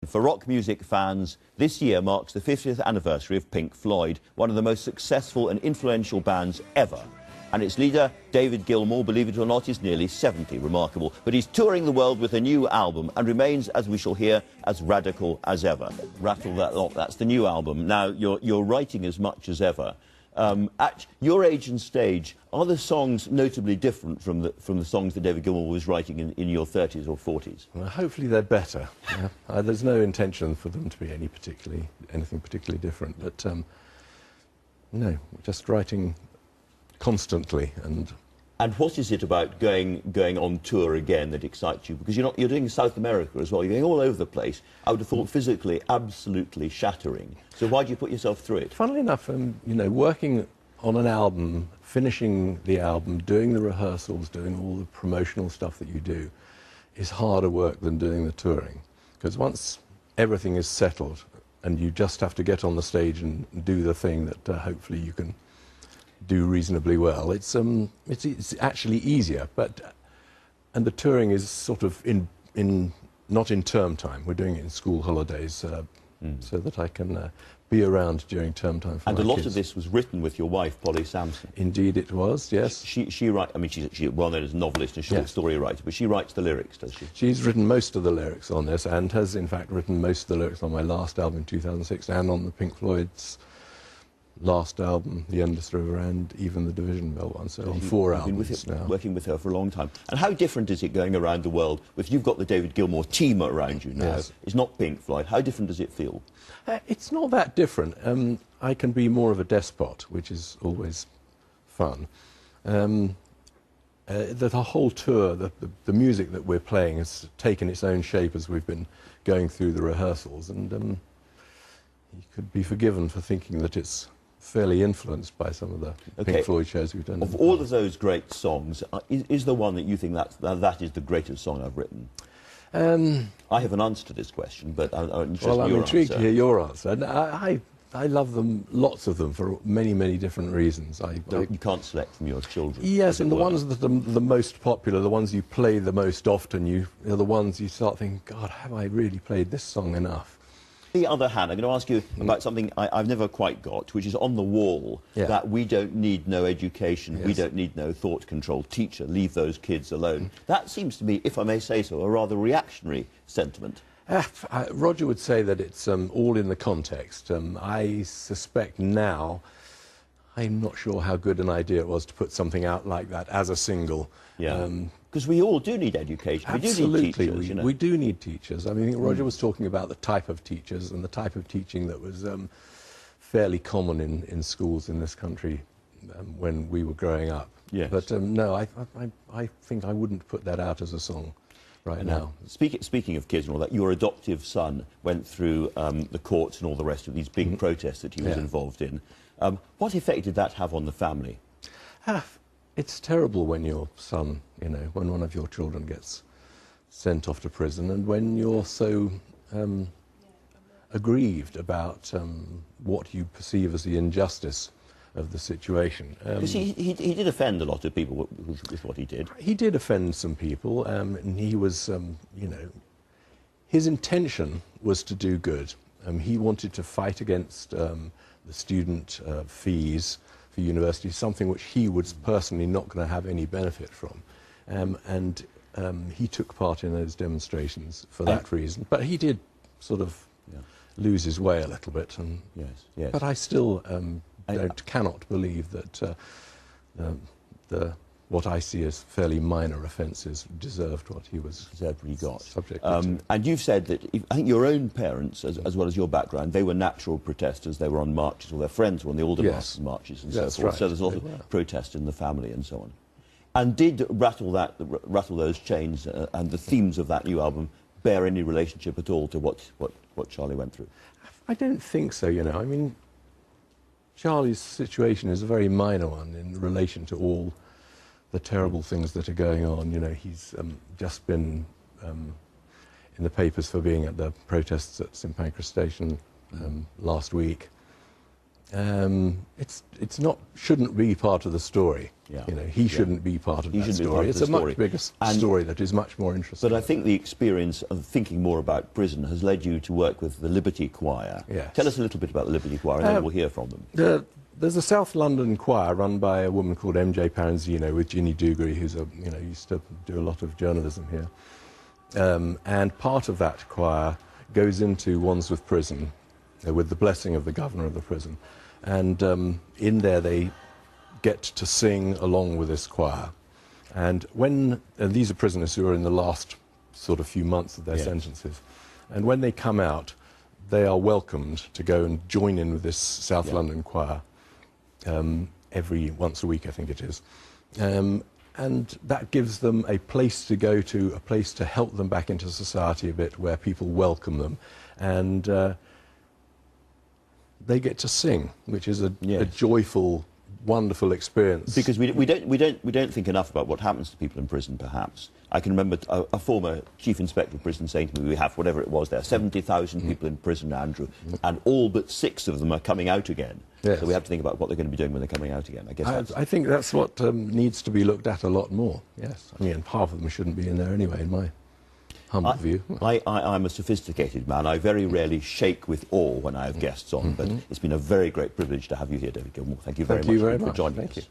For rock music fans, this year marks the 50th anniversary of Pink Floyd, one of the most successful and influential bands ever. And its leader, David Gilmour, believe it or not, is nearly 70. Remarkable. But he's touring the world with a new album and remains, as we shall hear, as radical as ever. Rattle That Lock, that's the new album. Now, you're writing as much as ever. At your age and stage, are the songs notably different from the songs that David Gilmour was writing in your 30s or 40s? Well, hopefully they're better. There's no intention for them to be anything particularly different, but no, just writing constantly. And what is it about going on tour again that excites you? Because you're doing South America as well. You're going all over the place. I would have thought physically absolutely shattering. So why do you put yourself through it? Funnily enough, you know, working on an album, finishing the album, doing the rehearsals, doing all the promotional stuff that you do, is harder work than doing the touring. Because once everything is settled and you just have to get on the stage and do the thing that hopefully you can do reasonably well, it's actually easier. And the touring is sort of not in term time. We're doing it in school holidays, so that I can be around during term time for my kids. And a lot of this was written with your wife, Polly Sampson. Indeed, it was. Yes. She writes. I mean, she's well known as a novelist and short story writer, but she writes the lyrics, does she? She's written most of the lyrics on this, and has in fact written most of the lyrics on my last album in 2006, and on the Pink Floyd's last album, The Endless River, and even the Division Bell one, so on 4 albums now. Working with her for a long time. And how different is it going around the world with, you've got the David Gilmour team around you now? Yes. It's not Pink Floyd. How different does it feel? It's not that different. I can be more of a despot, which is always fun. The whole tour, the music that we're playing has taken its own shape as we've been going through the rehearsals, and you could be forgiven for thinking that it's fairly influenced by some of the Pink Floyd shows we've done. Of all of those great songs, is there one that you think that is the greatest song I've written? I have an answer to this question, but I'm intrigued to hear your answer. And I love them, lots of them, for many, many different reasons. You can't select from your children. Yes, and the ones that are the most popular, the ones you play the most often, are the ones you start thinking, God, have I really played this song enough? On the other hand, I'm going to ask you about something I've never quite got, which is on the wall, that we don't need no education, we don't need no thought-controlled teacher, leave those kids alone. That seems to me, if I may say so, a rather reactionary sentiment. Roger would say that it's all in the context. I suspect now, I'm not sure how good an idea it was to put something out like that as a single. Because we all do need education. Absolutely, we do need teachers, we do need teachers. I mean, I think Roger was talking about the type of teachers and the type of teaching that was fairly common in schools in this country when we were growing up. Yes. But no, I think I wouldn't put that out as a song right now. Speaking of kids and all that, your adoptive son went through the courts and all the rest of these big protests that he was involved in. What effect did that have on the family? It's terrible when your son, you know, when one of your children gets sent off to prison, and when you're so aggrieved about what you perceive as the injustice of the situation. Because he did offend a lot of people with what he did. He did offend some people, and he was, you know, his intention was to do good. He wanted to fight against the student fees for university, something which he was personally not going to have any benefit from. And he took part in those demonstrations for that reason. But he did sort of lose his way a little bit. And, but I still cannot believe that what I see as fairly minor offences deserved what he was subject to. And you've said that, I think your own parents, as well as your background, they were natural protesters. They were on marches, or their friends were on the Aldermaston marches and so forth. Right. So there's a lot of protest in the family and so on. And did Rattle Those Chains and the themes of that new album bear any relationship at all to what Charlie went through? I don't think so, you know. I mean, Charlie's situation is a very minor one in relation to all the terrible things that are going on. You know, he's just been in the papers for being at the protests at St Pancras Station last week. It's not, shouldn't be part of the story. Yeah. You know, he shouldn't be part of that story. It's a much bigger story that is much more interesting. But I think the experience of thinking more about prison has led you to work with the Liberty Choir. Yes. Tell us a little bit about the Liberty Choir, and then we'll hear from them. There's a South London choir run by a woman called MJ Paranzino with Ginny Dougherty, who's used to do a lot of journalism here. And part of that choir goes into Wandsworth Prison with the blessing of the governor of the prison. And in there they get to sing along with this choir. And these are prisoners who are in the last sort of few months of their sentences. And when they come out, they are welcomed to go and join in with this South London choir every once a week, I think it is. And that gives them a place to go to, a place to help them back into society a bit, where people welcome them. And they get to sing, which is a joyful, wonderful experience. Because we don't think enough about what happens to people in prison, perhaps. I can remember a former chief inspector of prison saying to me, we have, whatever it was there, 70,000 people in prison, Andrew, and all but 6 of them are coming out again. Yes. So we have to think about what they're going to be doing when they're coming out again. I think that's what needs to be looked at a lot more, yes. I mean, half of them shouldn't be in there anyway, in my humble view. I'm a sophisticated man. I very rarely shake with awe when I have guests on, but it's been a very great privilege to have you here, David Gilmour. Thank you very much for joining us.